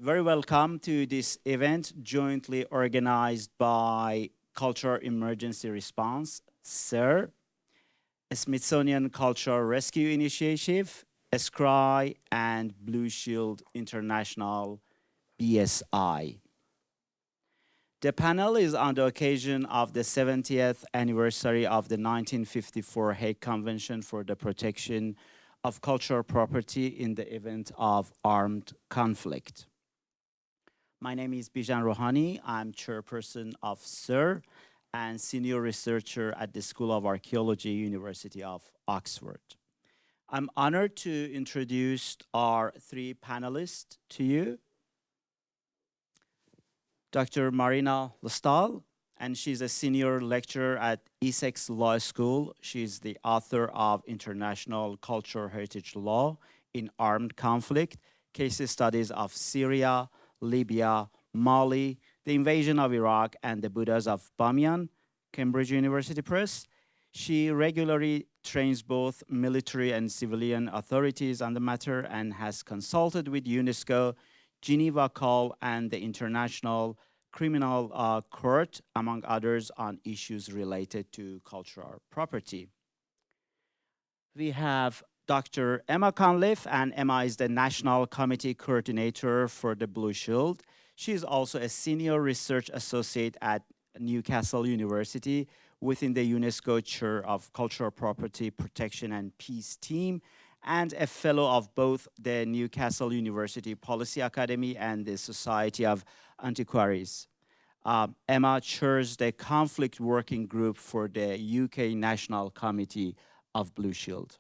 Very welcome to this event jointly organized by Cultural Emergency Response, SIR, Smithsonian Cultural Rescue Initiative, SCRI, and Blue Shield International, BSI. The panel is on the occasion of the 70th anniversary of the 1954 Hague Convention for the Protection of Cultural Property in the event of armed conflict. My name is Bijan Rohani. I'm chairperson of SIR and senior researcher at the School of Archaeology, University of Oxford. I'm honored to introduce our three panelists to you. Dr. Marina Lustal, and she's a senior lecturer at Essex Law School. She's the author of International Cultural Heritage Law in Armed Conflict, Case Studies of Syria, Libya, Mali, the invasion of Iraq, and the Buddhas of Bamiyan, Cambridge University Press. She regularly trains both military and civilian authorities on the matter and has consulted with UNESCO, Geneva Call, and the International Criminal Court, among others, on issues related to cultural property. We have Dr. Emma Conliffe, and Emma is the National Committee Coordinator for the Blue Shield. She is also a Senior Research Associate at Newcastle University within the UNESCO Chair of Cultural Property Protection and Peace Team, and a fellow of both the Newcastle University Policy Academy and the Society of Antiquaries. Emma chairs the Conflict Working Group for the UK National Committee of Blue Shield.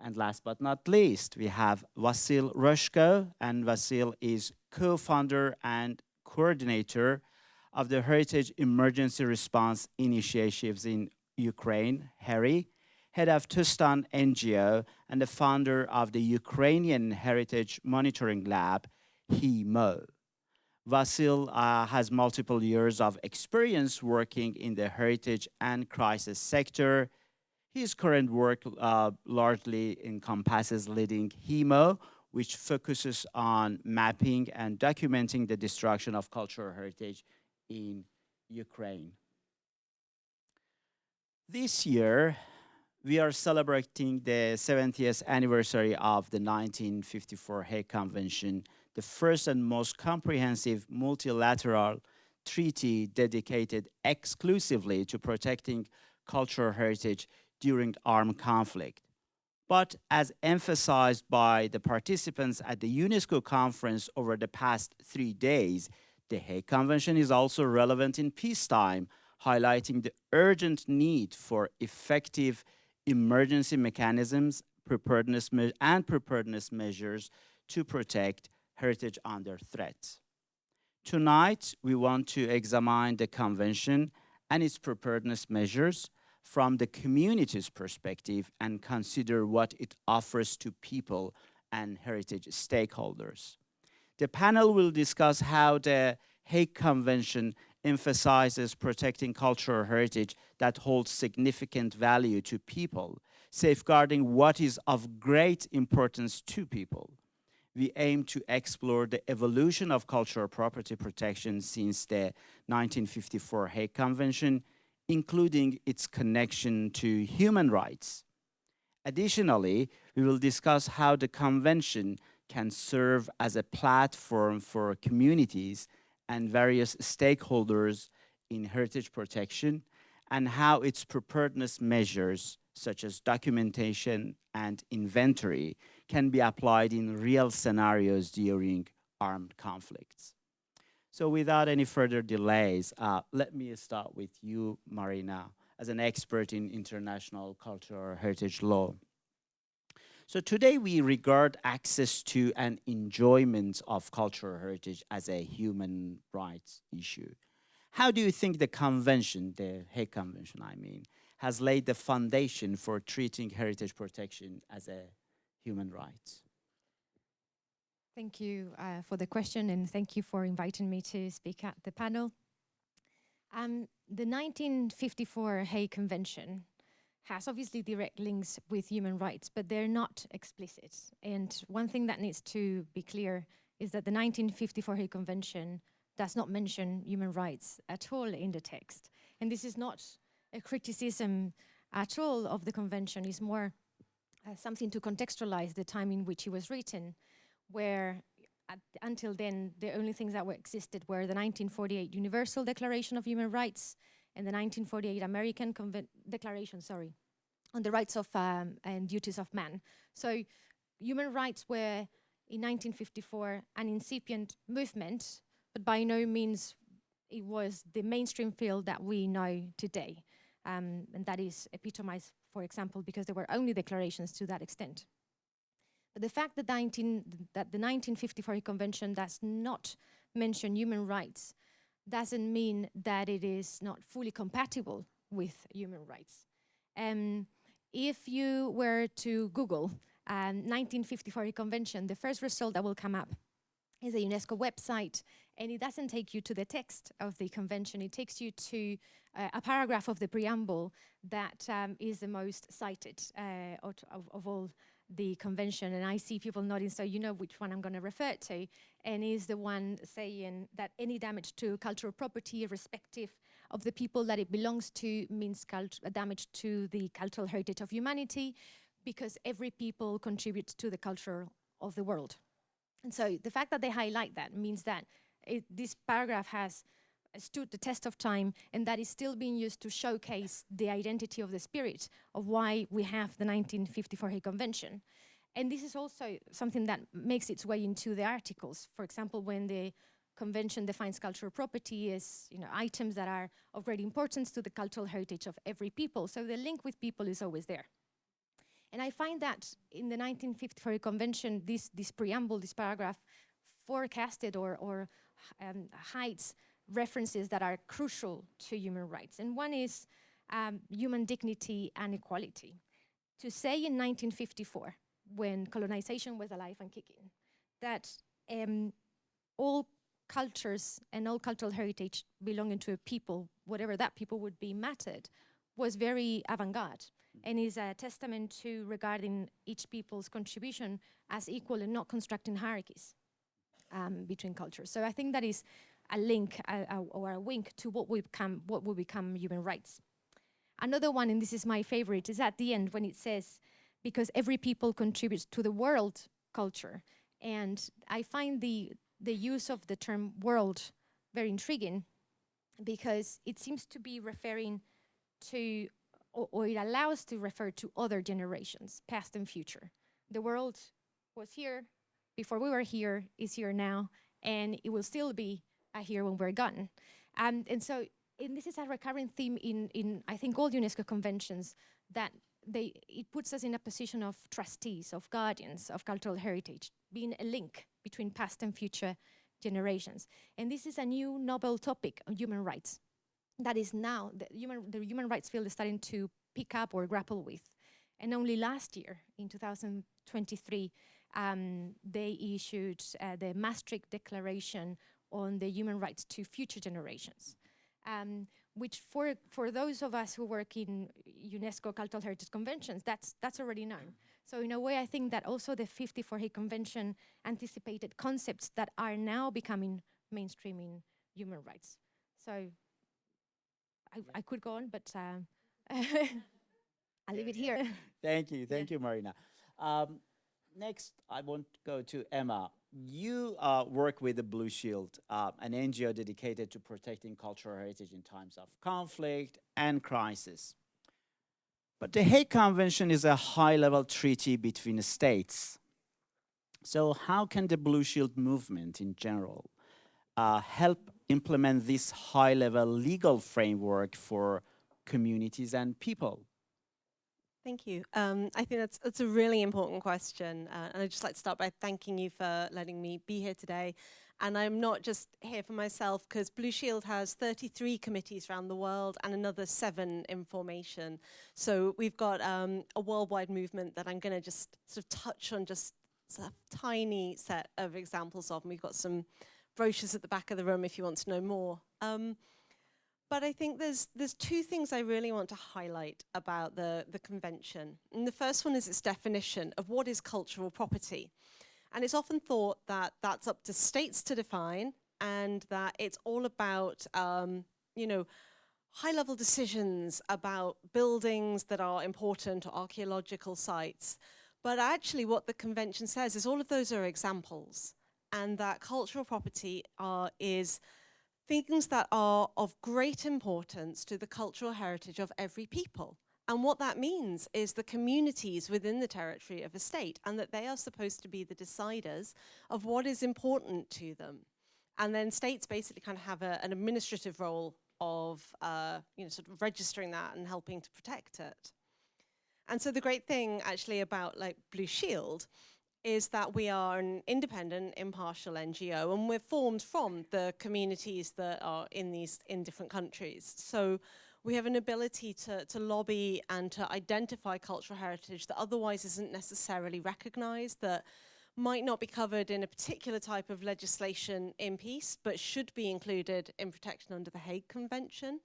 And last but not least, we have Vasyl Rozhko, and Vasyl is co-founder and coordinator of the Heritage Emergency Response Initiatives in Ukraine, HERI, head of Tustan NGO, and the founder of the Ukrainian Heritage Monitoring Lab, HeMo. Vasyl has multiple years of experience working in the heritage and crisis sector. His current work largely encompasses leading HeMo, which focuses on mapping and documenting the destruction of cultural heritage in Ukraine. This year, we are celebrating the 70th anniversary of the 1954 Hague Convention, the first and most comprehensive multilateral treaty dedicated exclusively to protecting cultural heritage during armed conflict. But as emphasized by the participants at the UNESCO conference over the past 3 days, the Hague Convention is also relevant in peacetime, highlighting the urgent need for effective emergency mechanisms, preparedness measures to protect heritage under threat. Tonight, we want to examine the convention and its preparedness measures from the community's perspective and consider what it offers to people and heritage stakeholders. The panel will discuss how the Hague Convention emphasizes protecting cultural heritage that holds significant value to people, safeguarding what is of great importance to people. We aim to explore the evolution of cultural property protection since the 1954 Hague Convention, including its connection to human rights. Additionally, we will discuss how the convention can serve as a platform for communities and various stakeholders in heritage protection, and how its preparedness measures, such as documentation and inventory, can be applied in real scenarios during armed conflicts. So without any further delays, let me start with you, Marina, as an expert in international cultural heritage law. So today we regard access to and enjoyment of cultural heritage as a human rights issue. How do you think the convention, the Hague Convention, has laid the foundation for treating heritage protection as a human right? Thank you for the question, and thank you for inviting me to speak at the panel. The 1954 Hague Convention has obviously direct links with human rights, but they're not explicit. And one thing that needs to be clear is that the 1954 Hague Convention does not mention human rights at all in the text. And this is not a criticism at all of the convention, it's more something to contextualize the time in which it was written, where until then, the only things that existed were the 1948 Universal Declaration of Human Rights and the 1948 American Declaration, on the rights of and duties of man. So human rights were, in 1954, an incipient movement, but by no means it was the mainstream field that we know today. And that is epitomized, for example, because there were only declarations to that extent. But the fact that, the 1954 Convention does not mention human rights doesn't mean that it is not fully compatible with human rights. If you were to Google 1954 Convention, the first result that will come up is a UNESCO website, and it doesn't take you to the text of the convention. It takes you to a paragraph of the preamble that is the most cited of all the convention. And I see people nodding, so you know which one I'm going to refer to, and is the one saying that any damage to cultural property, irrespective of the people that it belongs to, means damage to the cultural heritage of humanity, because every people contributes to the culture of the world. And so the fact that they highlight that means that this paragraph has stood the test of time, and that is still being used to showcase the identity of the spirit of why we have the 1954 Hague Convention. And this is also something that makes its way into the articles. For example, when the convention defines cultural property as, items that are of great importance to the cultural heritage of every people. So the link with people is always there. And I find that in the 1954 Convention, this preamble, this paragraph, forecasted or hides references that are crucial to human rights. And one is human dignity and equality. To say in 1954, when colonization was alive and kicking, that all cultures and all cultural heritage belonging to a people, whatever that people would be, mattered, was very avant-garde, and is a testament to regarding each people's contribution as equal and not constructing hierarchies between cultures. So I think that is a link or a wink to what will become human rights. Another one, and this is my favorite, is at the end when it says, because every people contributes to the world culture. And I find the use of the term world very intriguing, because it seems to be referring to, or it allows to refer to other generations, past and future. The world was here before we were here, is here now, and it will still be here when we're gone. And this is a recurring theme in I think all UNESCO conventions, that it puts us in a position of trustees, of guardians of cultural heritage, being a link between past and future generations. And this is a new novel topic on human rights that is now the human rights field is starting to pick up or grapple with. And only last year, in 2023, they issued the Maastricht Declaration on the human rights to future generations, which for those of us who work in UNESCO Cultural Heritage Conventions, that's already known. So in a way, I think that also the 54 Hague Convention anticipated concepts that are now becoming mainstream in human rights. So I could go on, but I'll leave it here. Thank you, Marina. Next, I want to go to Emma. You work with the Blue Shield, an NGO dedicated to protecting cultural heritage in times of conflict and crisis. But the Hague Convention is a high-level treaty between states. So how can the Blue Shield movement in general help implement this high-level legal framework for communities and people? Thank you. I think that's a really important question. And I'd just like to start by thanking you for letting me be here today. And I'm not just here for myself, because Blue Shield has 33 committees around the world and another 7 in formation. So we've got a worldwide movement that I'm going to just sort of touch on just a tiny set of examples of. And we've got some brochures at the back of the room if you want to know more. But I think there's 2 things I really want to highlight about the convention. And the first one is its definition of what is cultural property. And it's often thought that that's up to states to define, and that it's all about, you know, high-level decisions about buildings that are important or archaeological sites. But actually what the convention says is all of those are examples, and that cultural property is things that are of great importance to the cultural heritage of every people. And what that means is the communities within the territory of a state, and that they are supposed to be the deciders of what is important to them. And then states basically kind of have an administrative role of sort of registering that and helping to protect it. And so the great thing actually about like Blue Shield is that we are an independent, impartial NGO, and we're formed from the communities that are in different countries. So we have an ability to lobby and to identify cultural heritage that otherwise isn't necessarily recognized, that might not be covered in a particular type of legislation in peace, but should be included in protection under the Hague Convention.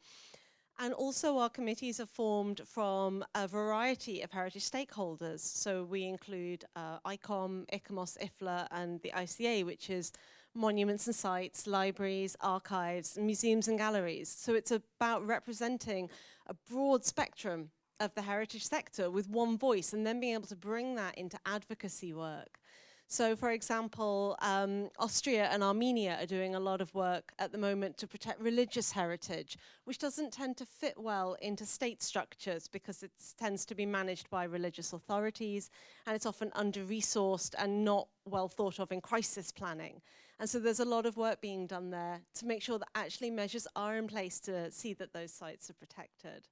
And also our committees are formed from a variety of heritage stakeholders. So we include ICOM, ICOMOS, IFLA, and the ICA, which is monuments and sites, libraries, archives, museums and galleries. So it's about representing a broad spectrum of the heritage sector with one voice, and then being able to bring that into advocacy work. So, for example, Austria and Armenia are doing a lot of work at the moment to protect religious heritage, which doesn't tend to fit well into state structures because it tends to be managed by religious authorities, and it's often under-resourced and not well thought of in crisis planning. And so there's a lot of work being done there to make sure that actually measures are in place to see that those sites are protected.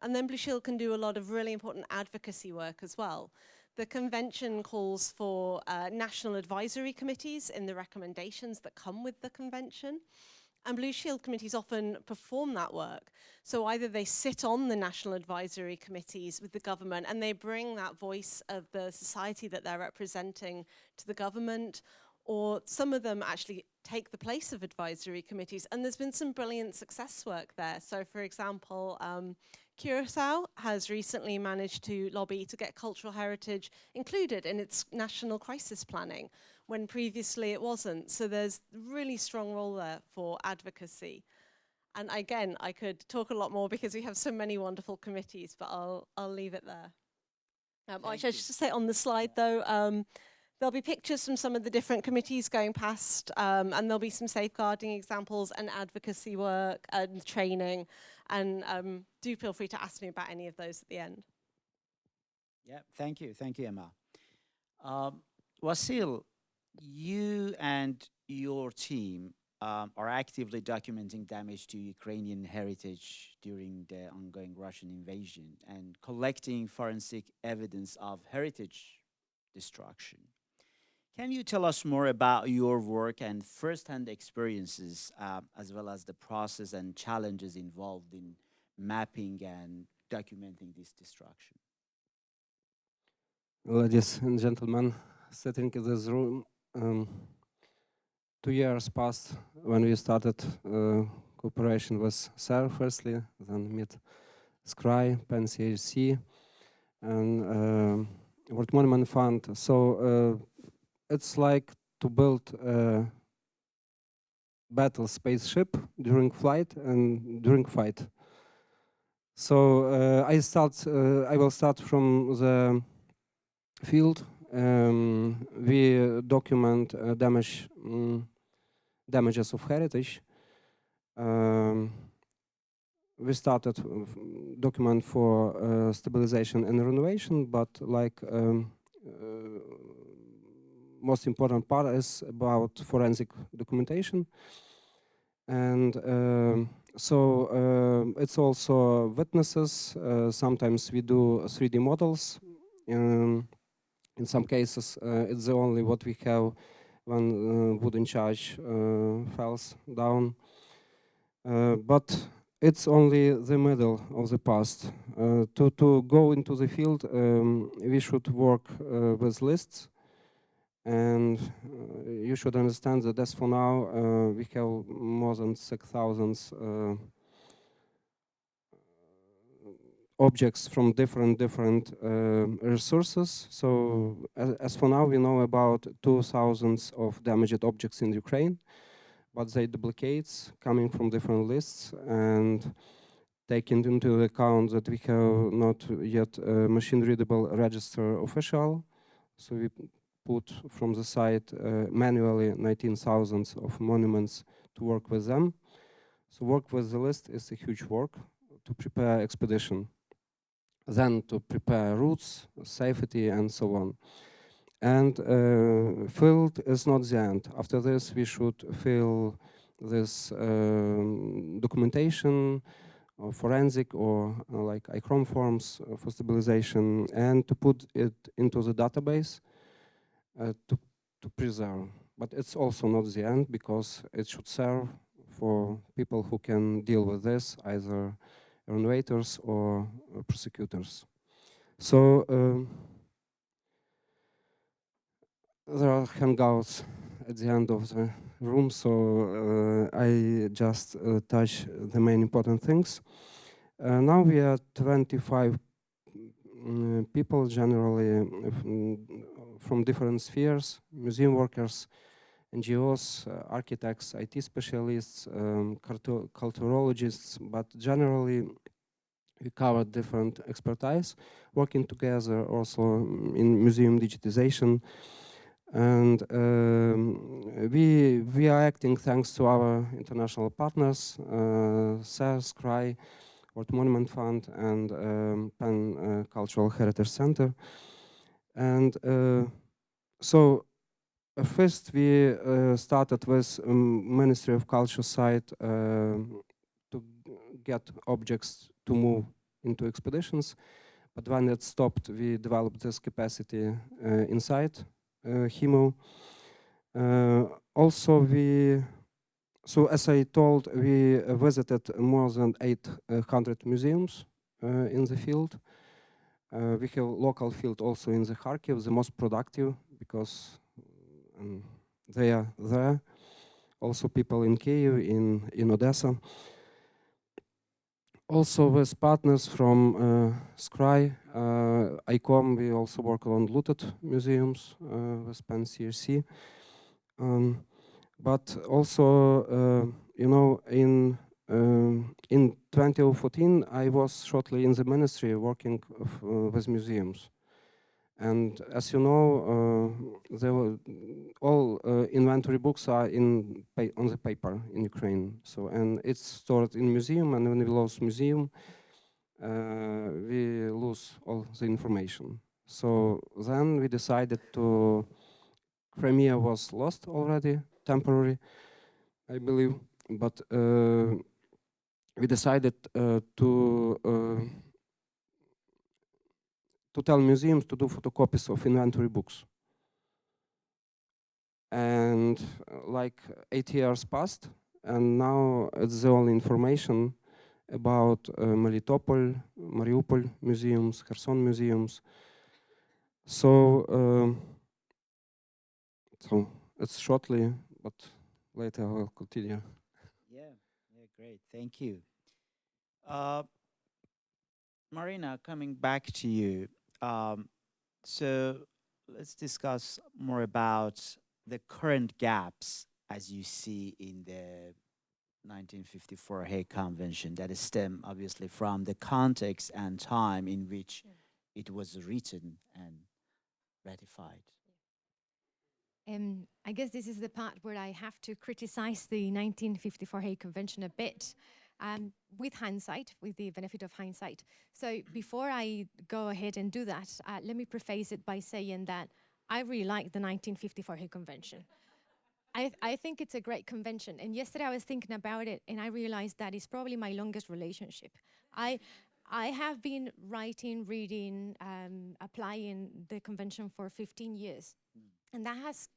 And then Blue Shield can do a lot of really important advocacy work as well. The convention calls for national advisory committees in the recommendations that come with the convention. And Blue Shield committees often perform that work. So either they sit on the national advisory committees with the government and they bring that voice of the society that they're representing to the government, or some of them actually take the place of advisory committees. And there's been some brilliant success work there. So for example, Curacao has recently managed to lobby to get cultural heritage included in its national crisis planning, when previously it wasn't. So there's really strong role there for advocacy. And again, I could talk a lot more because we have so many wonderful committees, but I'll leave it there. I should just say on the slide though, there'll be pictures from some of the different committees going past, and there'll be some safeguarding examples and advocacy work and training. And do feel free to ask me about any of those at the end. Yeah, thank you, Emma. Vasyl, you and your team are actively documenting damage to Ukrainian heritage during the ongoing Russian invasion and collecting forensic evidence of heritage destruction. Can you tell us more about your work and first-hand experiences, as well as the process and challenges involved in mapping and documenting this destruction? Ladies and gentlemen, sitting in this room, 2 years passed when we started cooperation with SER firstly, then with SCRY, PEN-CHC, and World Monument Fund. So it's like to build a battle spaceship during flight and during fight. So I will start from the field. We document damages of heritage. We started document for stabilization and renovation, but like most important part is about forensic documentation. And so it's also witnesses. Sometimes we do 3D models. In some cases, it's the only what we have when wooden charge falls down. But it's only the middle of the past. To go into the field, we should work with lists. And you should understand that as for now, we have more than 6,000 objects from different resources. So as for now, we know about 2,000 of damaged objects in Ukraine, but they duplicates coming from different lists, and taking into account that we have not yet a machine-readable register official, so we put from the site manually 19,000 of monuments to work with them. So work with the list is a huge work to prepare expedition, then to prepare routes, safety, and so on. And field is not the end. After this, we should fill this documentation, or forensic, or like iChrome forms for stabilization, and to put it into the database to preserve. But it's also not the end, because it should serve for people who can deal with this, either innovators or prosecutors. So there are hangouts at the end of the room, so I just touch the main important things. Now we are 25 people, generally from different spheres: museum workers, NGOs, architects, IT specialists, culturologists, but generally we cover different expertise, working together also in museum digitization. And we are acting thanks to our international partners, SERS, CRY, World Monument Fund, and Pan Cultural Heritage Center. And so first we started with Ministry of Culture site to get objects to move into expeditions. But when it stopped, we developed this capacity inside HeMo. Also, so as I told, we visited more than 800 museums in the field. We have local field also in the Kharkiv, the most productive, because they are there. Also people in Kyiv, in Odessa. Also with partners from SCRY, ICOM, we also work on looted museums with PAN CRC. But also, you know, in 2014, I was shortly in the ministry working with museums. And as you know, all inventory books are on the paper in Ukraine. So, and it's stored in museum, and when we lose museum, we lose all the information. So then we decided to, Crimea was lost already, temporary, I believe, but we decided to tell museums to do photocopies of inventory books. And like 8 years passed, and now it's the only information about Melitopol, Mariupol museums, Kherson museums. So, so it's shortly, but later I will continue. Yeah, great. Thank you. Marina, coming back to you. So let's discuss more about the current gaps as you see in the 1954 Hague Convention that stem obviously from the context and time in which it was written and ratified. I guess this is the part where I have to criticize the 1954 Hague Convention a bit, with hindsight, with the benefit of hindsight. So before I go ahead and do that, let me preface it by saying that I really like the 1954 Hague Convention. I think it's a great convention. And yesterday I was thinking about it, and I realized that it's probably my longest relationship. I have been writing, reading, applying the convention for 15 years. And that has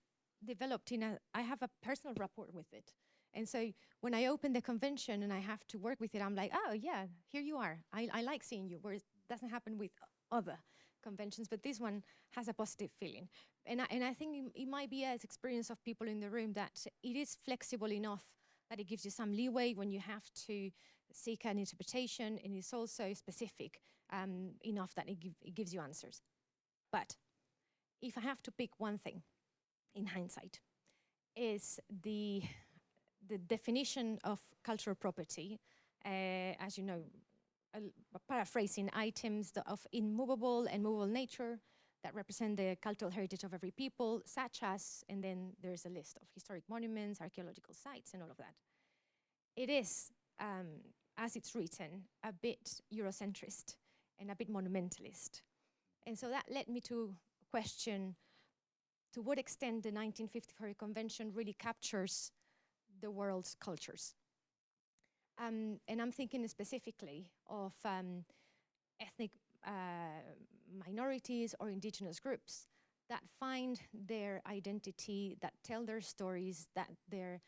developed I have a personal rapport with it. And so when I open the convention and I have to work with it, I'm like, oh yeah, here you are. I like seeing you, whereas it doesn't happen with other conventions, but this one has a positive feeling. And I think it might be as experience of people in the room that it is flexible enough that it gives you some leeway when you have to seek an interpretation, and it's also specific. enough that it gives you answers. But if I have to pick one thing in hindsight, is the definition of cultural property, as you know, paraphrasing, items of immovable and movable nature that represent the cultural heritage of every people, such as, and then there's a list of historic monuments, archaeological sites, and all of that. It is, as it's written, a bit Eurocentrist and a bit monumentalist. And so that led me to question to what extent the 1954 Convention really captures the world's cultures. And I'm thinking specifically of ethnic minorities or indigenous groups that find their identity, that tell their stories, that their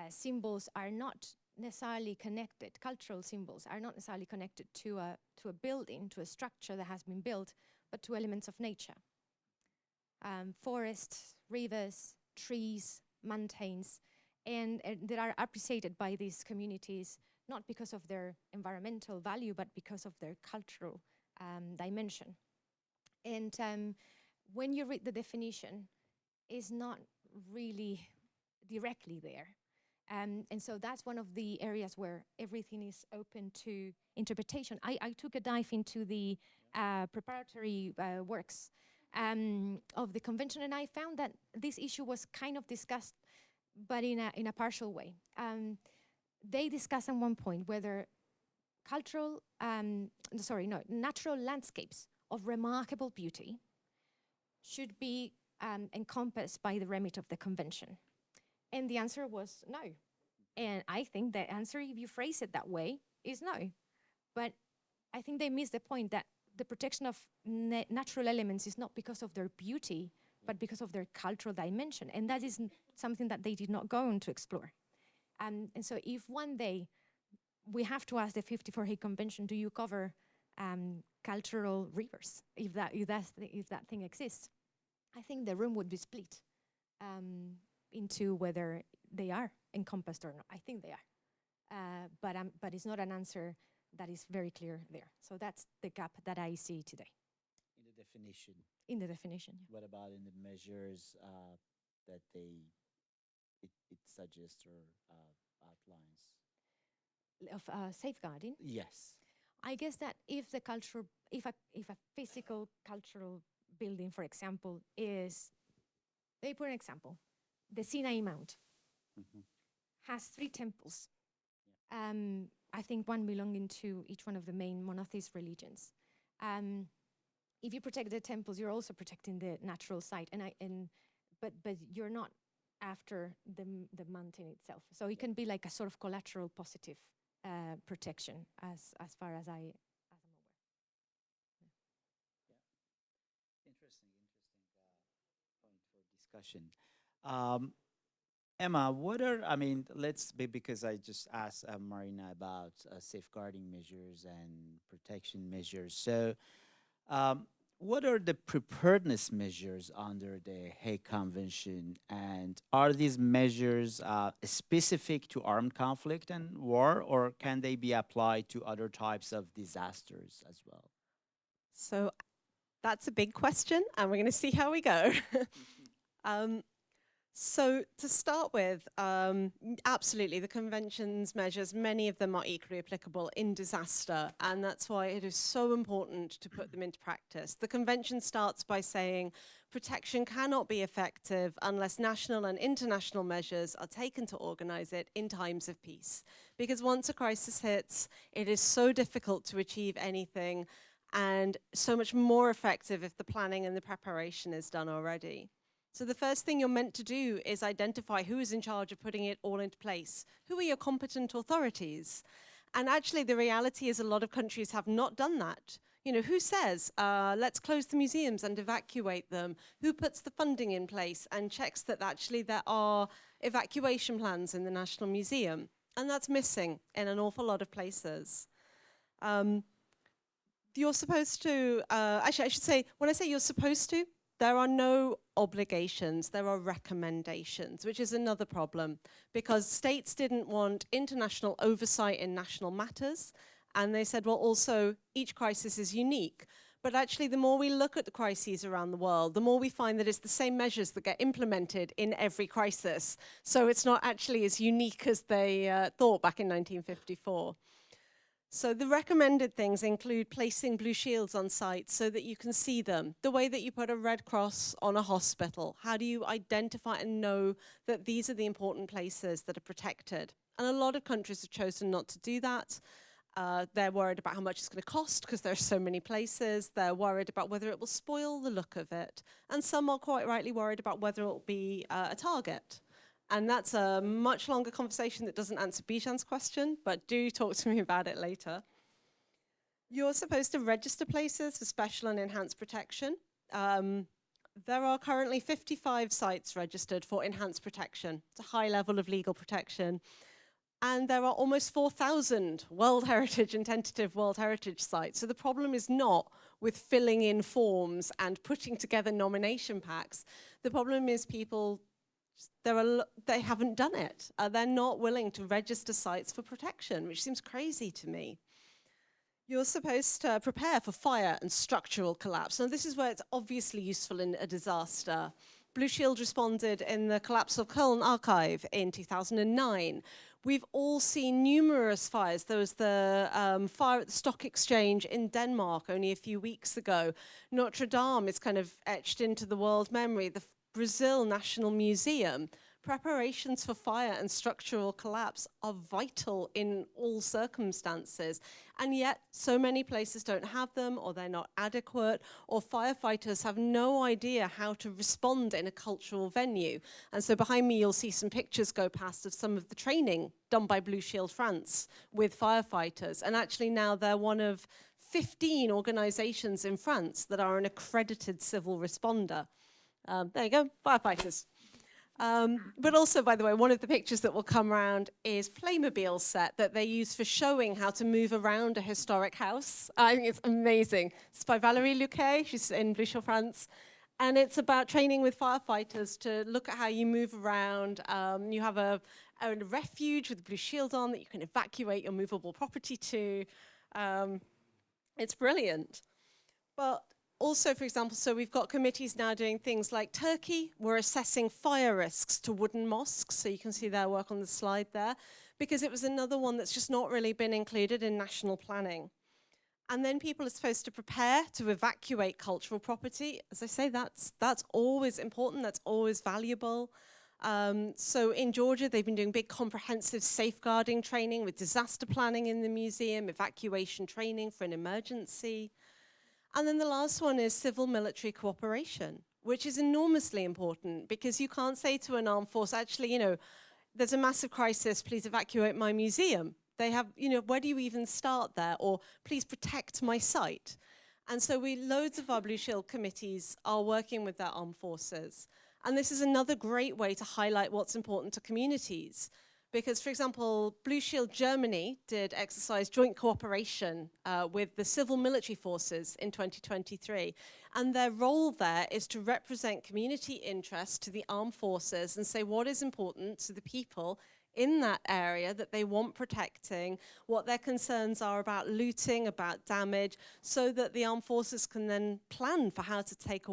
symbols are not necessarily connected, cultural symbols are not necessarily connected to a building, to a structure that has been built, but to elements of nature. Forests, rivers, trees, mountains, and that are appreciated by these communities, not because of their environmental value, but because of their cultural dimension. And when you read the definition, it's not really directly there. And so that's one of the areas where everything is open to interpretation. I took a dive into the preparatory works of the convention, and I found that this issue was kind of discussed, but in a partial way. They discuss at one point whether natural landscapes of remarkable beauty should be encompassed by the remit of the convention. And the answer was no. And I think the answer, if you phrase it that way, is no. But I think they miss the point that the protection of natural elements is not because of their beauty, but because of their cultural dimension. And that is something that they did not go on to explore. And so if one day we have to ask the 54 Hague Convention, do you cover cultural rivers, if that thing exists? I think the room would be split into whether they are encompassed or not. I think they are, but it's not an answer that is very clear there. So that's the gap that I see today. In the definition. In the definition. Yeah. What about in the measures that it suggests or outlines? Of safeguarding? Yes. I guess that if a physical cultural building, for example, is, they put an example, the Sinai Mount has 3 temples. Yeah. I think one belonging to each one of the main monotheist religions. If you protect the temples, you're also protecting the natural site, but you're not after the mountain itself. So it can be like a sort of collateral positive protection, as far as I'm aware. Yeah. Interesting point for discussion. Emma, because I just asked Marina about safeguarding measures and protection measures. So what are the preparedness measures under the Hague Convention? And are these measures specific to armed conflict and war, or can they be applied to other types of disasters as well? So that's a big question, and we're going to see how we go. So to start with, absolutely, the Convention's measures, many of them are equally applicable in disaster, and that's why it is so important to put them into practice. The Convention starts by saying protection cannot be effective unless national and international measures are taken to organize it in times of peace. Because once a crisis hits, it is so difficult to achieve anything, and so much more effective if the planning and the preparation is done already. So the first thing you're meant to do is identify who is in charge of putting it all into place. Who are your competent authorities? And actually the reality is a lot of countries have not done that. You know, who says, let's close the museums and evacuate them? Who puts the funding in place and checks that actually there are evacuation plans in the National Museum? And that's missing in an awful lot of places. You're supposed to, actually I should say, when I say you're supposed to, there are no obligations, there are recommendations, which is another problem, because states didn't want international oversight in national matters, And they said, well, also, each crisis is unique. But actually, the more we look at the crises around the world, the more we find that it's the same measures that get implemented in every crisis. So it's not actually as unique as they thought back in 1954. So the recommended things include placing blue shields on sites so that you can see them. The way that you put a red cross on a hospital. How do you identify and know that these are the important places that are protected? And a lot of countries have chosen not to do that. They're worried about how much it's going to cost because there are so many places. They're worried about whether it will spoil the look of it. And some are quite rightly worried about whether it will be a target. And that's a much longer conversation that doesn't answer Bijan's question, but do talk to me about it later. You're supposed to register places for special and enhanced protection. There are currently 55 sites registered for enhanced protection. It's a high level of legal protection. And there are almost 4,000 World Heritage and tentative World Heritage sites. So the problem is not with filling in forms and putting together nomination packs. The problem is people, they haven't done it. They're not willing to register sites for protection, which seems crazy to me. You're supposed to prepare for fire and structural collapse. Now, this is where it's obviously useful in a disaster. Blue Shield responded in the collapse of Köln Archive in 2009. We've all seen numerous fires. There was the fire at the Stock Exchange in Denmark only a few weeks ago. Notre Dame is kind of etched into the world memory. The Brazil National Museum. Preparations for fire and structural collapse are vital in all circumstances. And yet, so many places don't have them, or they're not adequate, or firefighters have no idea how to respond in a cultural venue. And so behind me, you'll see some pictures go past of some of the training done by Blue Shield France with firefighters. And actually now they're one of 15 organizations in France that are an accredited civil responder. There you go, firefighters. But also, by the way, one of the pictures that will come around is Playmobil set that they use for showing how to move around a historic house. I think it's amazing. It's by Valérie Luquet, she's in Blue Shield France. And it's about training with firefighters to look at how you move around. You have a refuge with Blue Shield on that you can evacuate your movable property to. It's brilliant. But also, for example, so we've got committees now doing things like Turkey. We're assessing fire risks to wooden mosques. So you can see their work on the slide there, because it was another one that's just not really been included in national planning. And then people are supposed to prepare to evacuate cultural property. As I say, that's always important. That's always valuable. So in Georgia, they've been doing big comprehensive safeguarding training with disaster planning in the museum, evacuation training for an emergency. And then the last one is civil-military cooperation, which is enormously important because you can't say to an armed force, actually, there's a massive crisis, please evacuate my museum. They have, where do you even start there? Or please protect my site. And so loads of our Blue Shield committees are working with their armed forces. And this is another great way to highlight what's important to communities. Because, for example, Blue Shield Germany did exercise joint cooperation with the civil military forces in 2023. And their role there is to represent community interests to the armed forces and say what is important to the people in that area that they want protecting, what their concerns are about looting, about damage, so that the armed forces can then plan for how to take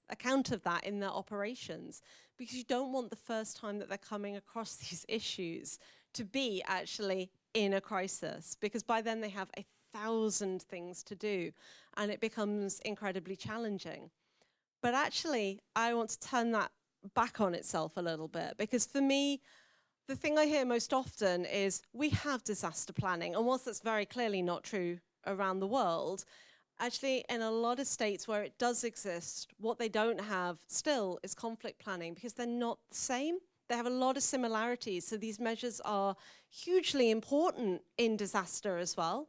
account of that in their operations. Because you don't want the first time that they're coming across these issues to be actually in a crisis, because by then they have 1,000 things to do and it becomes incredibly challenging. But actually, I want to turn that back on itself a little bit, because for me, the thing I hear most often is we have disaster planning, and whilst that's very clearly not true around the world, actually in a lot of states where it does exist, what they don't have still is conflict planning, because they're not the same. They have a lot of similarities, so these measures are hugely important in disaster as well,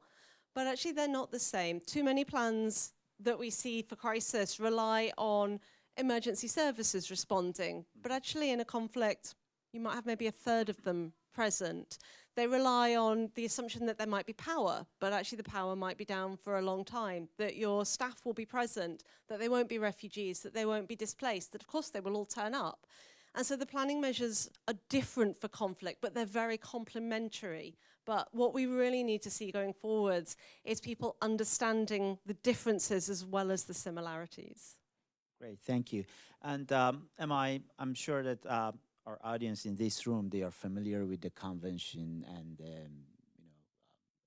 but actually they're not the same. Too many plans that we see for crisis rely on emergency services responding, but actually in a conflict, you might have maybe a third of them present. They rely on the assumption that there might be power, but actually the power might be down for a long time, that your staff will be present, that they won't be refugees, that they won't be displaced, that of course they will all turn up. And so the planning measures are different for conflict, but they're very complementary. But what we really need to see going forwards is people understanding the differences as well as the similarities. Great, thank you. And I'm sure that our audience in this room, they are familiar with the convention and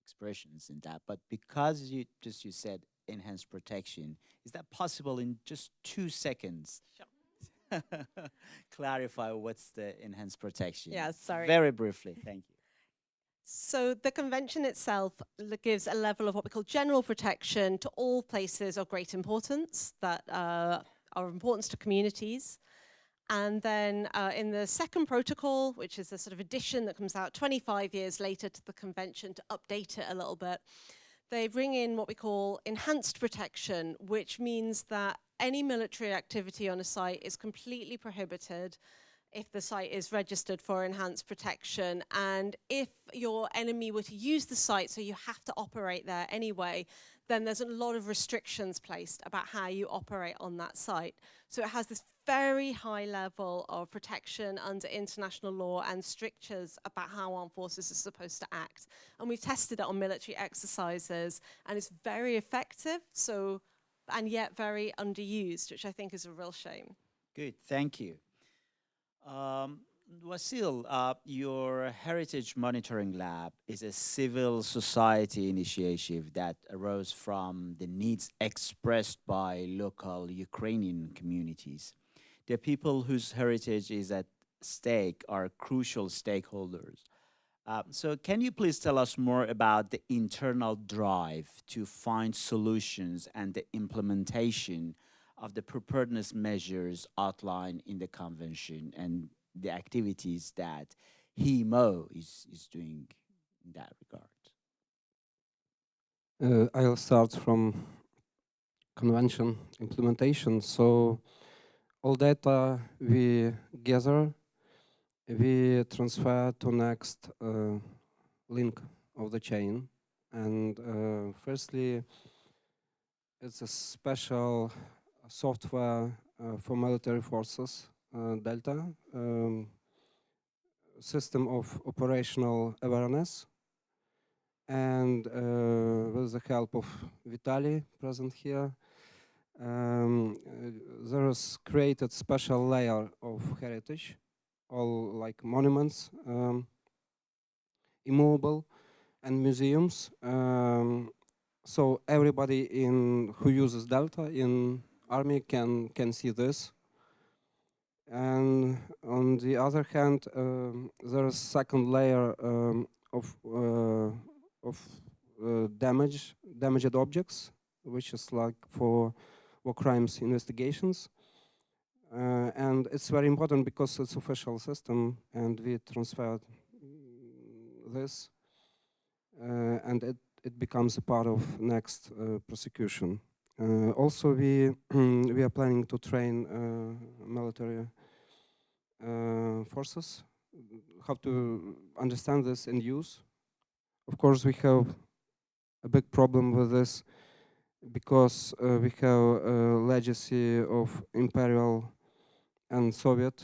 expressions in that. But because you said enhanced protection, is that possible in just 2 seconds? Sure. Clarify what's the enhanced protection? Yeah, sorry. Very briefly, thank you. So the convention itself gives a level of what we call general protection to all places of great importance that are of importance to communities. And then in the second protocol, which is a sort of addition that comes out 25 years later to the convention to update it a little bit, they bring in what we call enhanced protection, which means that any military activity on a site is completely prohibited if the site is registered for enhanced protection. And if your enemy were to use the site, so you have to operate there anyway, then there's a lot of restrictions placed about how you operate on that site. So it has this very high level of protection under international law and strictures about how armed forces are supposed to act. And we've tested it on military exercises, and it's very effective, so, and yet very underused, which I think is a real shame. Good, thank you. Vasyl, your Heritage Monitoring Lab is a civil society initiative that arose from the needs expressed by local Ukrainian communities. The people whose heritage is at stake are crucial stakeholders. So can you please tell us more about the internal drive to find solutions and the implementation of the preparedness measures outlined in the convention and the activities that HeMo is doing in that regard? I'll start from convention implementation. So all data we gather, we transfer to next link of the chain. And firstly, it's a special software for military forces, Delta, system of operational awareness. And with the help of Vitaly, present here, there is created special layer of heritage, all like monuments, immovable, and museums. So everybody who uses Delta in army can see this. And on the other hand, there is second layer of damaged objects, which is like for war crimes investigations. And it's very important because it's official system, and we transferred this, and it becomes a part of next prosecution. Also, we we are planning to train military forces how to understand this and use. Of course, we have a big problem with this because we have a legacy of imperial and Soviet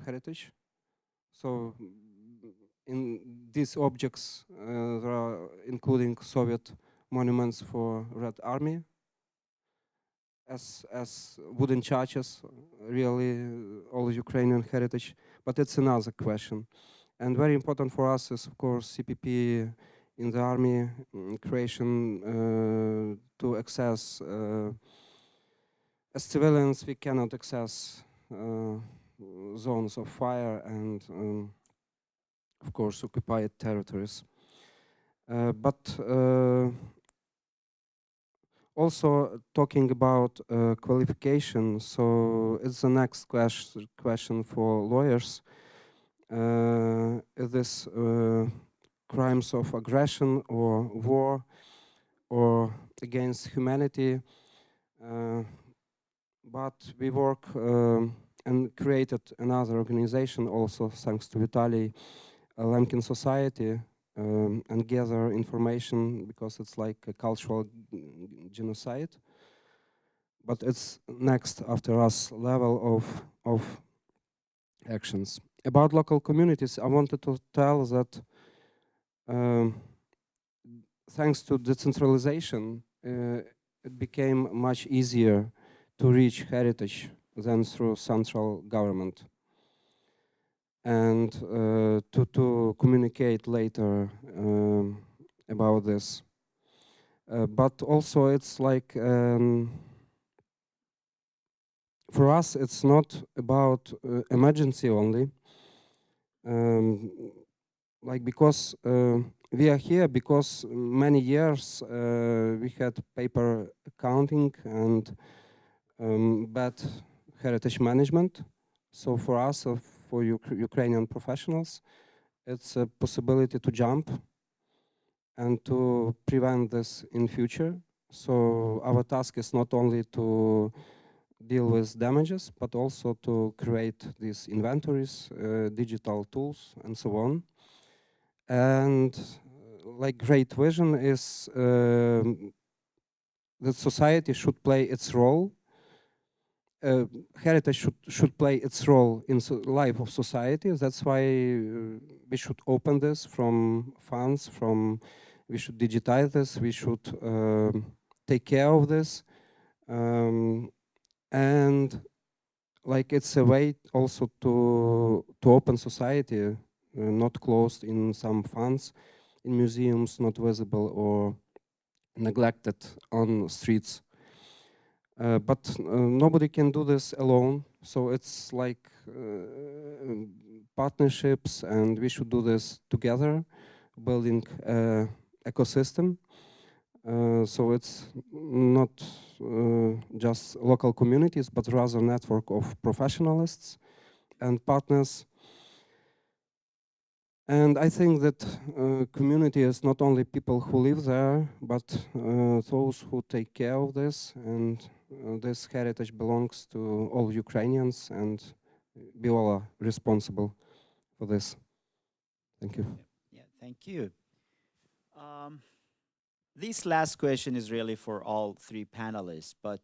heritage. So in these objects, there are including Soviet monuments for Red Army, as wooden churches, really all Ukrainian heritage. But it's another question. And very important for us is, of course, CPP in the army creation to access. As civilians, we cannot access zones of fire and, of course, occupied territories. But also talking about qualification, so it's the next question for lawyers. Is this crimes of aggression or war or against humanity? But we work and created another organization also thanks to Vitaly, Lemkin Society, and gather information because it's like a cultural genocide. But it's next after us level of actions. About local communities, I wanted to tell that um, thanks to decentralization, it became much easier to reach heritage than through central government, and to communicate later about this. But also it's like, for us, it's not about emergency only. Um, like because we are here because many years we had paper accounting and bad heritage management. So for us, for Ukrainian professionals, it's a possibility to jump and to prevent this in future. So our task is not only to deal with damages, but also to create these inventories, digital tools, and so on. And like great vision is that society should play its role. Heritage should play its role in life of society. That's why we should open this from funds, we should digitize this, we should take care of this. And like it's a way also to open society, not closed in some funds, in museums, not visible or neglected on streets. But nobody can do this alone, so it's like partnerships, and we should do this together, building ecosystem. So it's not just local communities, but rather network of professionalists and partners. And I think that community is not only people who live there, but those who take care of this. And this heritage belongs to all Ukrainians, and we all are responsible for this. Thank you. Yeah, thank you. Um, this last question is really for all three panelists, but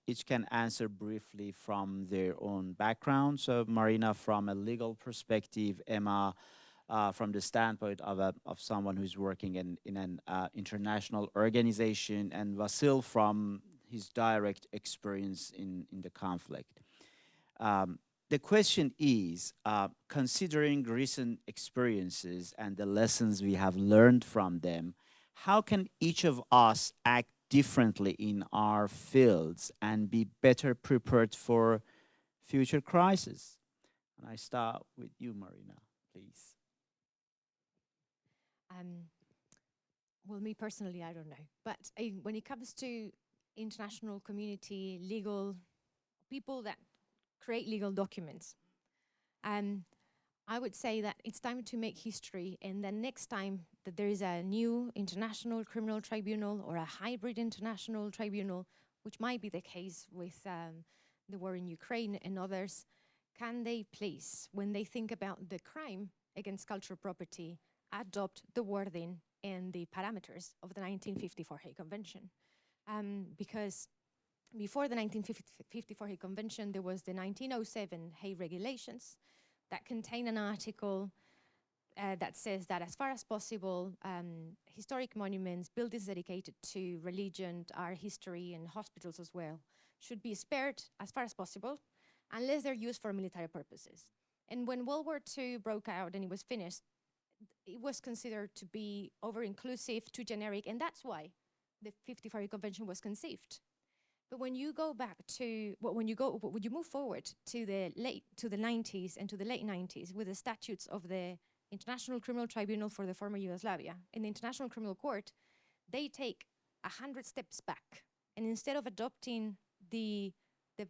each can answer briefly from their own background. So Marina, from a legal perspective, Emma, from the standpoint of someone who's working in an international organization, and Vasyl from his direct experience in the conflict. The question is, considering recent experiences and the lessons we have learned from them, how can each of us act differently in our fields and be better prepared for future crises? And I start with you, Marina, please. Well, me personally, I don't know. But when it comes to international community, legal people that create legal documents, I would say that it's time to make history. And then next time that there is a new international criminal tribunal or a hybrid international tribunal, which might be the case with the war in Ukraine and others, can they please, when they think about the crime against cultural property, adopt the wording and the parameters of the 1954 Hague Convention? Because before the 1954 Hague Convention, there was the 1907 Hague Regulations that contain an article that says that as far as possible, historic monuments, buildings dedicated to religion, art, history, and hospitals as well, should be spared as far as possible, unless they're used for military purposes. And when World War II broke out and it was finished, it was considered to be over-inclusive, too generic, and that's why the 54 Convention was conceived. But when you go back to, when you move forward to the 90s and to the late 90s with the statutes of the International Criminal Tribunal for the former Yugoslavia and the International Criminal Court, they take 100 steps back. And instead of adopting the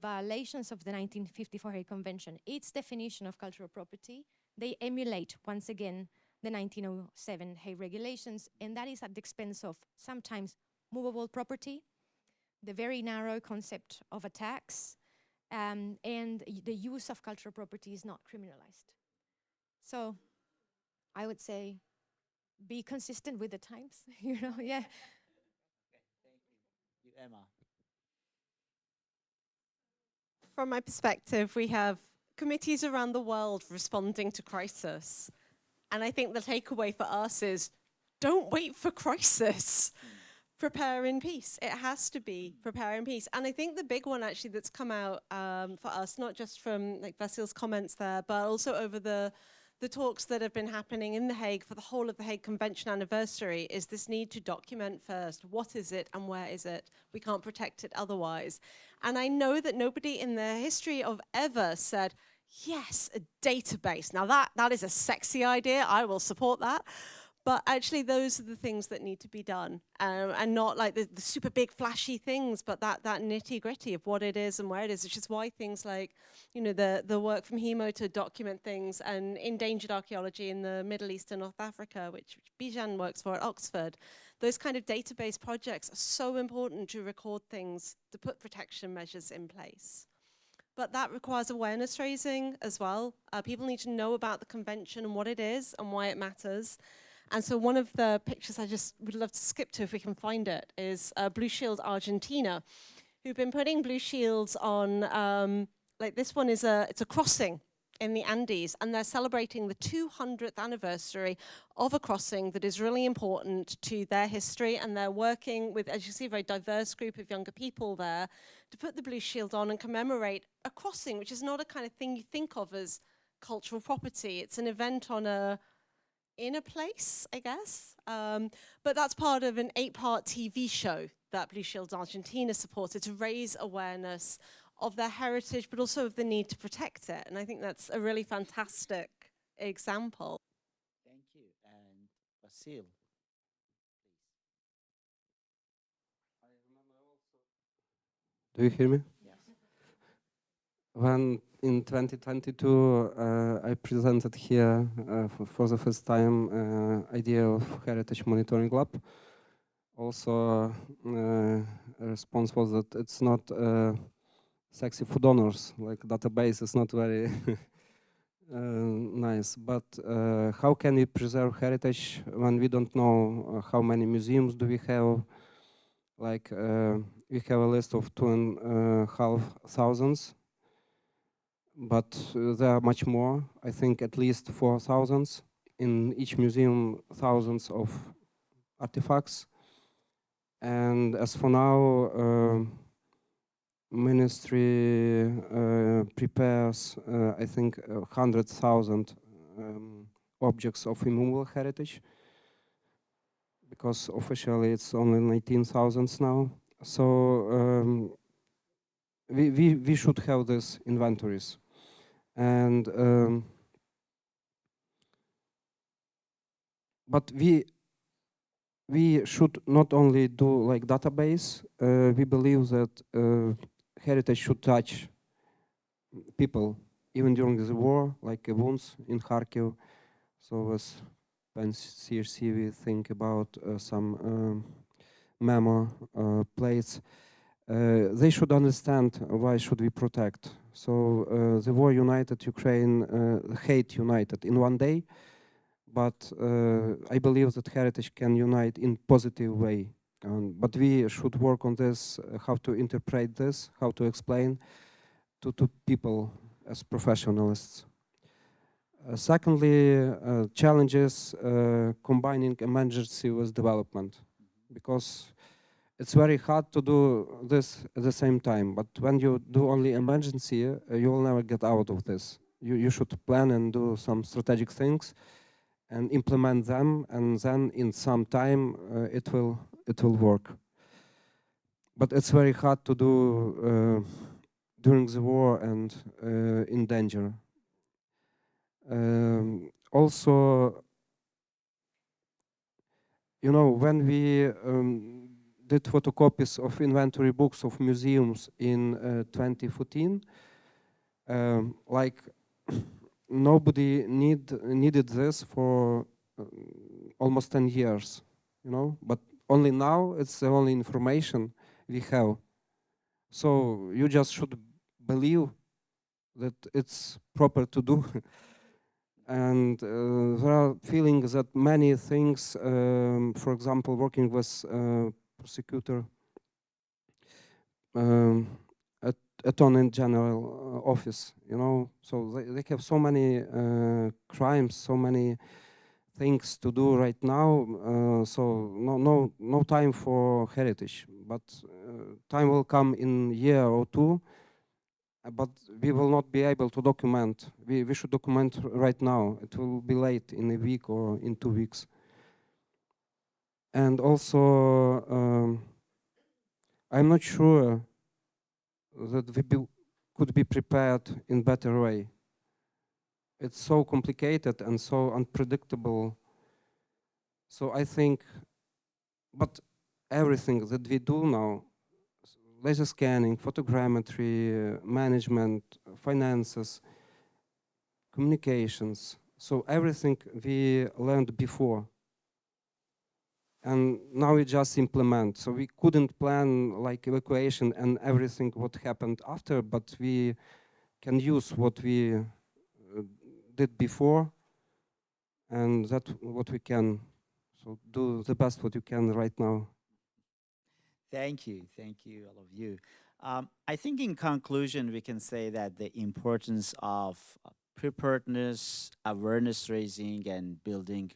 violations of the 1954 Hague Convention, its definition of cultural property, they emulate once again the 1907 Hague Regulations, and that is at the expense of sometimes movable property, the very narrow concept of a tax, and the use of cultural property is not criminalized. So I would say be consistent with the times, you know, yeah. Okay, thank you. You, Emma. From my perspective, we have committees around the world responding to crisis. And I think the takeaway for us is, don't wait for crisis. Prepare in peace. It has to be prepare in peace. And I think the big one actually that's come out for us, not just from like Vasyl's comments there, but also over the talks that have been happening in The Hague for the whole of the Hague Convention anniversary, is this need to document first. What is it and where is it? We can't protect it otherwise. And I know that nobody in the history of ever said, yes, a database. Now that is a sexy idea. I will support that. But actually, those are the things that need to be done, and not like the super big flashy things, but that nitty gritty of what it is and where it is, which is why things like, you know, the work from HeMo to document things and endangered archaeology in the Middle East and North Africa, which Bijan works for at Oxford, those kind of database projects are so important to record things, to put protection measures in place. But that requires awareness raising as well. People need to know about the convention and what it is and why it matters. And so one of the pictures I just would love to skip to if we can find it is Blue Shield Argentina, who've been putting blue shields on, like this one is it's a crossing in the Andes, and they're celebrating the 200th anniversary of a crossing that is really important to their history, and they're working with, as you see, a very diverse group of younger people there to put the blue shield on and commemorate a crossing, which is not a kind of thing you think of as cultural property. It's an event on in a place, I guess. But that's part of an 8-part TV show that Blue Shield Argentina supported to raise awareness of their heritage, but also of the need to protect it. And I think that's a really fantastic example. Thank you. And Vasyl. Do you hear me? Yes. When in 2022 I presented here for the first time idea of Heritage Monitoring Lab. Also, a response was that it's not sexy for donors, like database is not very nice. But how can we preserve heritage when we don't know how many museums do we have? Like we have a list of 2,500, but there are much more. I think at least 4,000. In each museum, thousands of artifacts. And as for now, ministry prepares, I think, 100,000 objects of immovable heritage, because officially it's only 19,000 now. So we should have these inventories. And but we should not only do like database. We believe that heritage should touch people even during the war, like wounds in Kharkiv. So as CRC, we think about some memo plates. They should understand why should we protect. So the war united Ukraine, hate united in one day. But I believe that heritage can unite in positive way. But we should work on this, how to interpret this, how to explain to people as professionals. Secondly, challenges combining emergency with development, because it's very hard to do this at the same time. But when you do only emergency, you will never get out of this. You should plan and do some strategic things and implement them, and then in some time it will work. But it's very hard to do during the war and in danger. Also, you know, when we did photocopies of inventory books of museums in 2014, like nobody needed this for almost 10 years, you know, but only now it's the only information we have. So you just should believe that it's proper to do. And there are feelings that many things, for example, working with prosecutor at Attorney General office, you know. So they have so many crimes, so many things to do right now. So no time for heritage. But time will come in year or two. But we will not be able to document. We should document right now. It will be late in a week or in 2 weeks. And also, I'm not sure that could be prepared in better way. It's so complicated and so unpredictable. So I think, but everything that we do now, laser scanning, photogrammetry, management, finances, communications, so everything we learned before. And now we just implement. So we couldn't plan like evacuation and everything what happened after, but we can use what we did before, and that's what we can. So do the best what you can right now. Thank you, all of you. I think in conclusion, we can say that the importance of preparedness, awareness raising, and building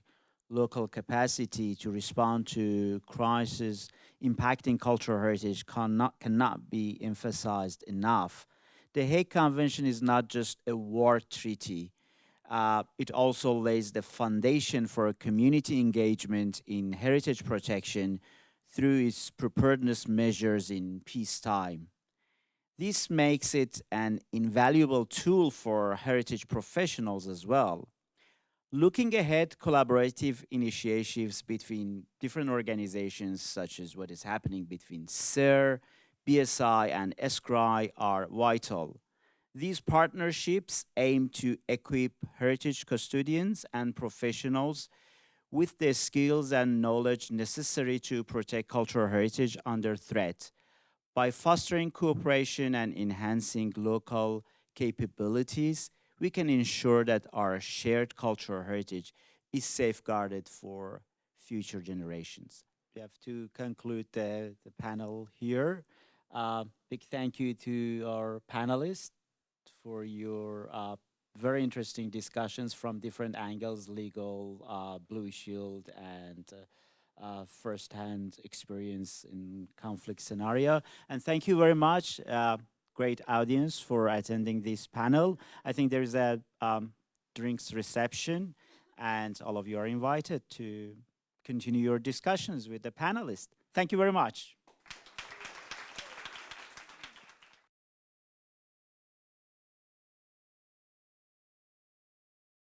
local capacity to respond to crises impacting cultural heritage cannot be emphasized enough. The Hague Convention is not just a war treaty. It also lays the foundation for community engagement in heritage protection through its preparedness measures in peacetime. This makes it an invaluable tool for heritage professionals as well. Looking ahead, collaborative initiatives between different organizations, such as what is happening between SER, BSI, and ESCRI, are vital. These partnerships aim to equip heritage custodians and professionals with the skills and knowledge necessary to protect cultural heritage under threat. By fostering cooperation and enhancing local capabilities, we can ensure that our shared cultural heritage is safeguarded for future generations. We have to conclude the panel here. Big thank you to our panelists for your very interesting discussions from different angles, legal, Blue Shield, and first-hand experience in conflict scenario. And thank you very much, great audience, for attending this panel. I think there's a drinks reception, and all of you are invited to continue your discussions with the panelists. Thank you very much.